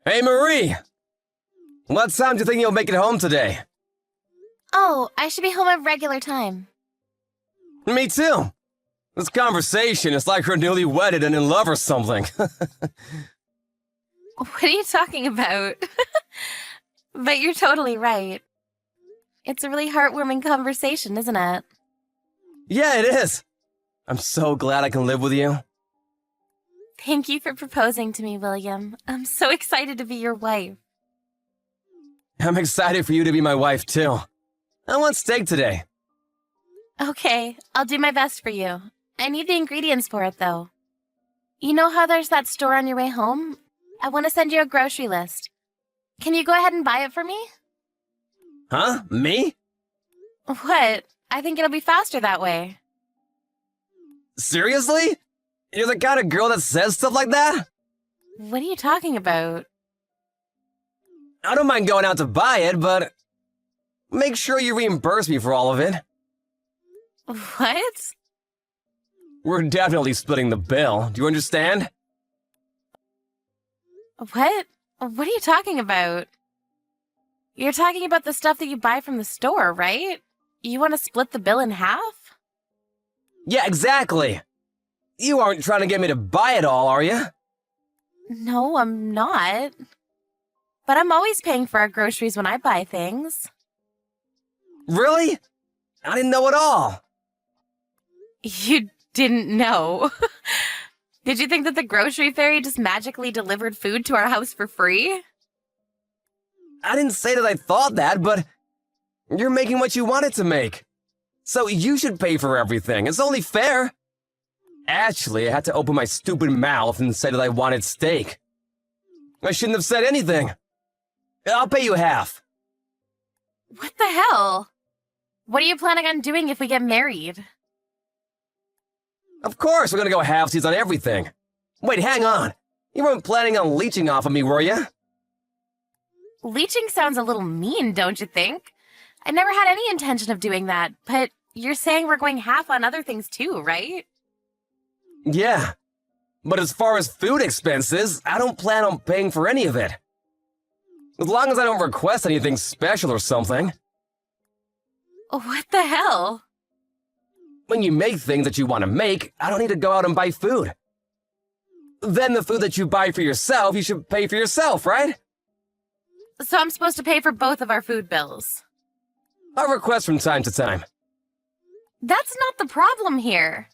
Hey, Marie! What time do you think you'll make it home today? Oh, I should be home at regular time. Me too. This conversation is like we're newly wedded and in love or something. What are you talking about? But you're totally right. It's a really heartwarming conversation, isn't it? Yeah, it is. I'm so glad I can live with you. Thank you for proposing to me, William. I'm so excited to be your wife. I'm excited for you to be my wife too. I want steak today. Okay, I'll do my best for you. I need the ingredients for it, though. You know how there's that store on your way home? I want to send you a grocery list. Can you go ahead and buy it for me? Huh? Me? What? I think it'll be faster that way. Seriously? You're the kind of girl that says stuff like that? What are you talking about? I don't mind going out to buy it, but make sure you reimburse me for all of it. What? We're definitely splitting the bill. Do you understand? What? What are you talking about? You're talking about the stuff that you buy from the store, right? You want to split the bill in half? Yeah, exactly. You aren't trying to get me to buy it all, are you? No, I'm not. But I'm always paying for our groceries when I buy things. Really? I didn't know at all. You didn't know. Did you think that the grocery fairy just magically delivered food to our house for free? I didn't say that I thought that, but you're making what you wanted to make. So you should pay for everything. It's only fair. Actually, I had to open my stupid mouth and say that I wanted steak. I shouldn't have said anything. I'll pay you half. What the hell? What are you planning on doing if we get married? Of course, we're gonna go halvesies on everything. Wait, hang on. You weren't planning on leeching off of me, were you? Leeching sounds a little mean, don't you think? I never had any intention of doing that, but you're saying we're going half on other things too, right? Yeah. But as far as food expenses, I don't plan on paying for any of it. As long as I don't request anything special or something. What the hell? When you make things that you want to make, I don't need to go out and buy food. Then the food that you buy for yourself, you should pay for yourself, right? So I'm supposed to pay for both of our food bills. I request from time to time. That's not the problem here.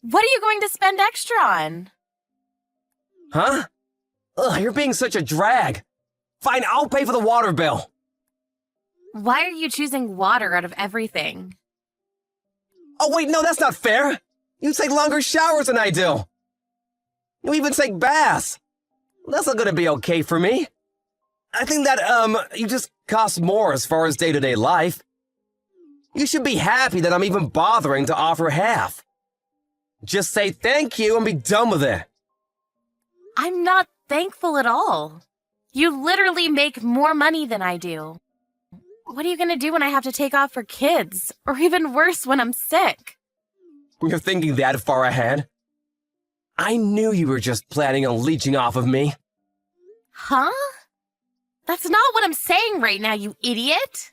What are you going to spend extra on? Huh? Ugh, you're being such a drag. Fine, I'll pay for the water bill. Why are you choosing water out of everything? Oh wait, no, that's not fair. You take longer showers than I do. You even take baths. That's not gonna be okay for me. I think that, you just cost more as far as day-to-day life. You should be happy that I'm even bothering to offer half. Just say thank you and be done with it. I'm not thankful at all. You literally make more money than I do. What are you gonna do when I have to take off for kids? Or even worse, when I'm sick? You're thinking that far ahead? I knew you were just planning on leeching off of me. Huh? That's not what I'm saying right now, you idiot!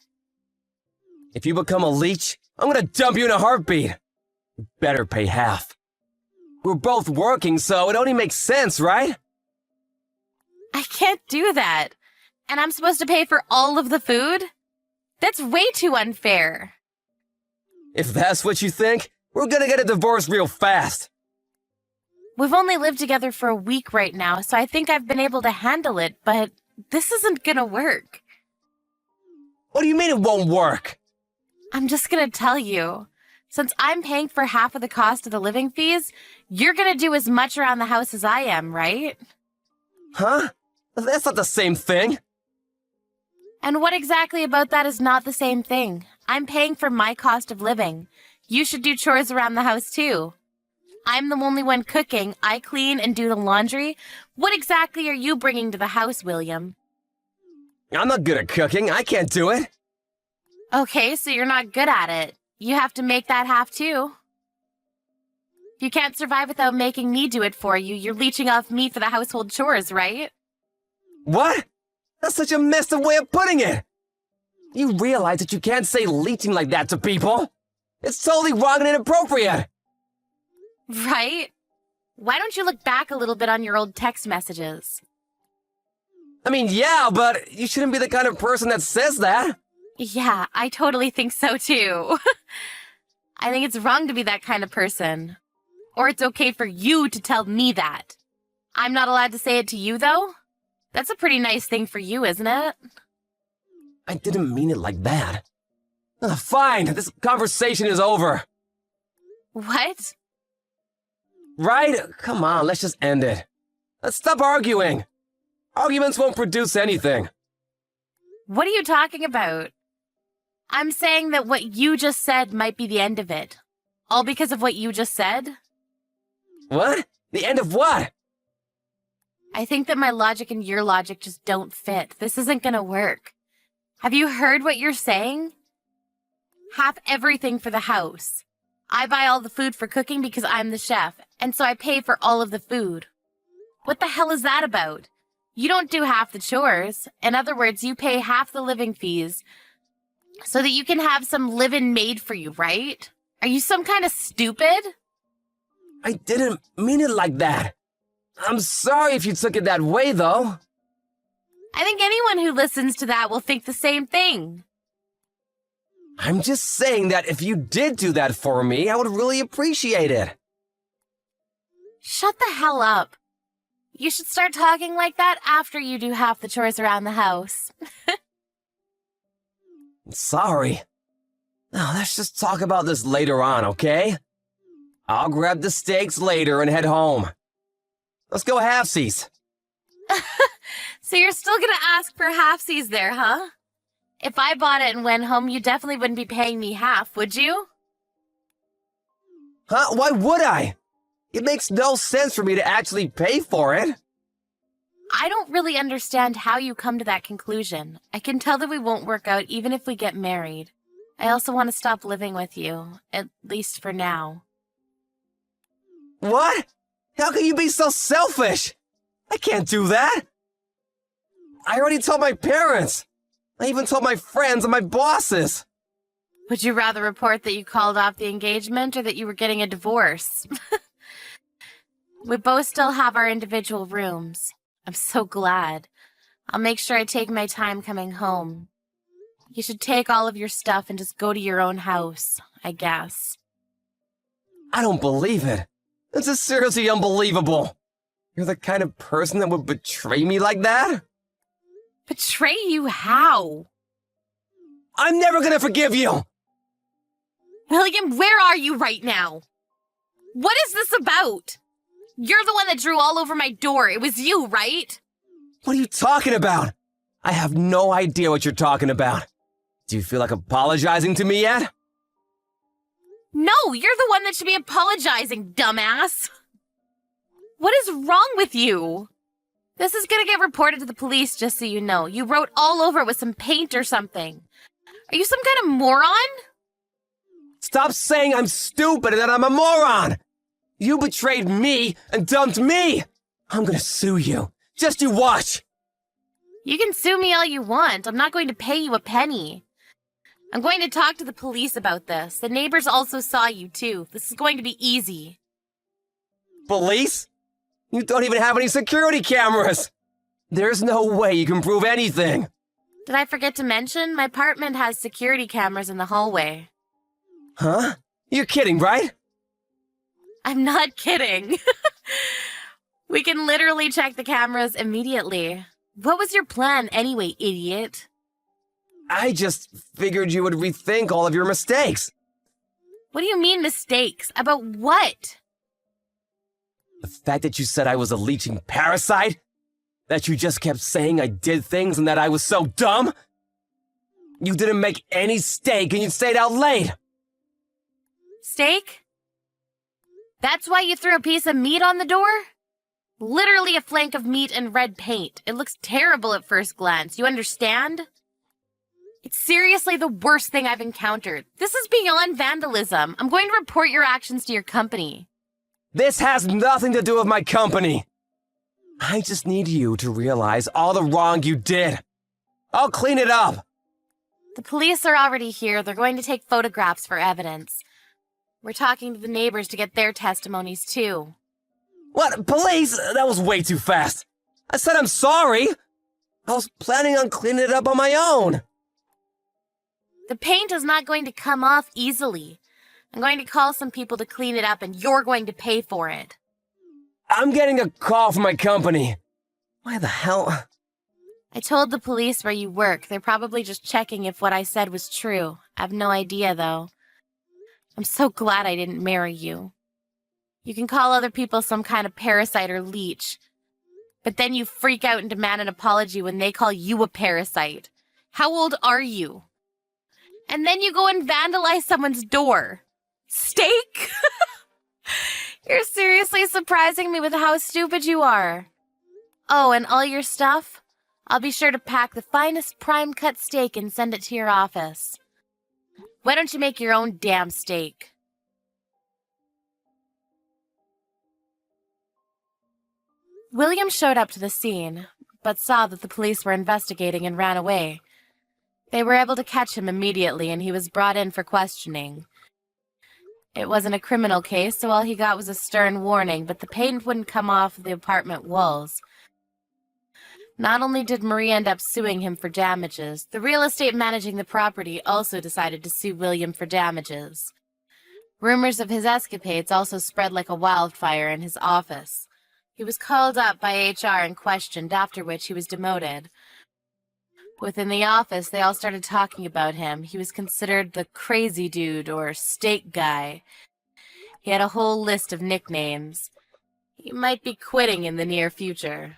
If you become a leech, I'm gonna dump you in a heartbeat. You better pay half. We're both working, so it only makes sense, right? I can't do that. And I'm supposed to pay for all of the food? That's way too unfair. If that's what you think, we're gonna get a divorce real fast. We've only lived together for a week right now, so I think I've been able to handle it, but this isn't gonna work. What do you mean it won't work? I'm just gonna tell you. Since I'm paying for half of the cost of the living fees, you're gonna do as much around the house as I am, right? Huh? That's not the same thing. And what exactly about that is not the same thing? I'm paying for my cost of living. You should do chores around the house too. I'm the only one cooking. I clean and do the laundry. What exactly are you bringing to the house, William? I'm not good at cooking. I can't do it. Okay, so you're not good at it. You have to make that half too. You can't survive without making me do it for you. You're leeching off me for the household chores, right? What? That's such a messed up way of putting it! You realize that you can't say leeching like that to people? It's totally wrong and inappropriate! Right? Why don't you look back a little bit on your old text messages? I mean, yeah, but you shouldn't be the kind of person that says that. Yeah, I totally think so too. I think it's wrong to be that kind of person. Or it's okay for you to tell me that. I'm not allowed to say it to you, though? That's a pretty nice thing for you, isn't it? I didn't mean it like that. Fine, this conversation is over. What? Right? Come on, let's just end it. Let's stop arguing. Arguments won't produce anything. What are you talking about? I'm saying that what you just said might be the end of it. All because of what you just said? What? The end of what? I think that my logic and your logic just don't fit. This isn't gonna work. Have you heard what you're saying? Half everything for the house. I buy all the food for cooking because I'm the chef, and so I pay for all of the food. What the hell is that about? You don't do half the chores. In other words, you pay half the living fees so that you can have some living made for you, right? Are you some kind of stupid? I didn't mean it like that. I'm sorry if you took it that way, though. I think anyone who listens to that will think the same thing. I'm just saying that if you did do that for me, I would really appreciate it. Shut the hell up. You should start talking like that after you do half the chores around the house. Sorry. Now, let's just talk about this later on, okay? I'll grab the steaks later and head home. Let's go halfsies. So you're still gonna ask for halfsies there, huh? If I bought it and went home, you definitely wouldn't be paying me half, would you? Huh? Why would I? It makes no sense for me to actually pay for it. I don't really understand how you come to that conclusion. I can tell that we won't work out even if we get married. I also want to stop living with you, at least for now. What? How can you be so selfish? I can't do that. I already told my parents. I even told my friends and my bosses. Would you rather report that you called off the engagement or that you were getting a divorce? We both still have our individual rooms. I'm so glad. I'll make sure I take my time coming home. You should take all of your stuff and just go to your own house, I guess. I don't believe it. This is seriously unbelievable. You're the kind of person that would betray me like that? Betray you how? I'm never gonna forgive you! William, where are you right now? What is this about? You're the one that drew all over my door. It was you, right? What are you talking about? I have no idea what you're talking about. Do you feel like apologizing to me yet? No, you're the one that should be apologizing, dumbass. What is wrong with you? This is gonna get reported to the police, just so you know. You wrote all over it with some paint or something. Are you some kind of moron? Stop saying I'm stupid and that I'm a moron! You betrayed me and dumped me! I'm gonna sue you. Just you watch! You can sue me all you want. I'm not going to pay you a penny. I'm going to talk to the police about this. The neighbors also saw you, too. This is going to be easy. Police? You don't even have any security cameras! There's no way you can prove anything! Did I forget to mention? My apartment has security cameras in the hallway. Huh? You're kidding, right? I'm not kidding. We can literally check the cameras immediately. What was your plan anyway, idiot? I just figured you would rethink all of your mistakes. What do you mean mistakes? About what? The fact that you said I was a leeching parasite? That you just kept saying I did things and that I was so dumb? You didn't make any steak and you stayed out late. Steak? That's why you threw a piece of meat on the door? Literally a flank of meat and red paint. It looks terrible at first glance. You understand? It's seriously the worst thing I've encountered. This is beyond vandalism. I'm going to report your actions to your company. This has nothing to do with my company. I just need you to realize all the wrong you did. I'll clean it up. The police are already here. They're going to take photographs for evidence. We're talking to the neighbors to get their testimonies, too. What? Police? That was way too fast. I said I'm sorry. I was planning on cleaning it up on my own. The paint is not going to come off easily. I'm going to call some people to clean it up, and you're going to pay for it. I'm getting a call from my company. Why the hell? I told the police where you work. They're probably just checking if what I said was true. I have no idea, though. I'm so glad I didn't marry you. You can call other people some kind of parasite or leech, but then you freak out and demand an apology when they call you a parasite. How old are you? And then you go and vandalize someone's door. Steak? You're seriously surprising me with how stupid you are. Oh, and all your stuff? I'll be sure to pack the finest prime cut steak and send it to your office. Why don't you make your own damn steak? William showed up to the scene, but saw that the police were investigating and ran away. They were able to catch him immediately, and he was brought in for questioning. It wasn't a criminal case, so all he got was a stern warning, but the paint wouldn't come off the apartment walls. Not only did Marie end up suing him for damages, the real estate managing the property also decided to sue William for damages. Rumors of his escapades also spread like a wildfire in his office. He was called up by HR and questioned, after which he was demoted. Within the office, they all started talking about him. He was considered the crazy dude or steak guy. He had a whole list of nicknames. He might be quitting in the near future.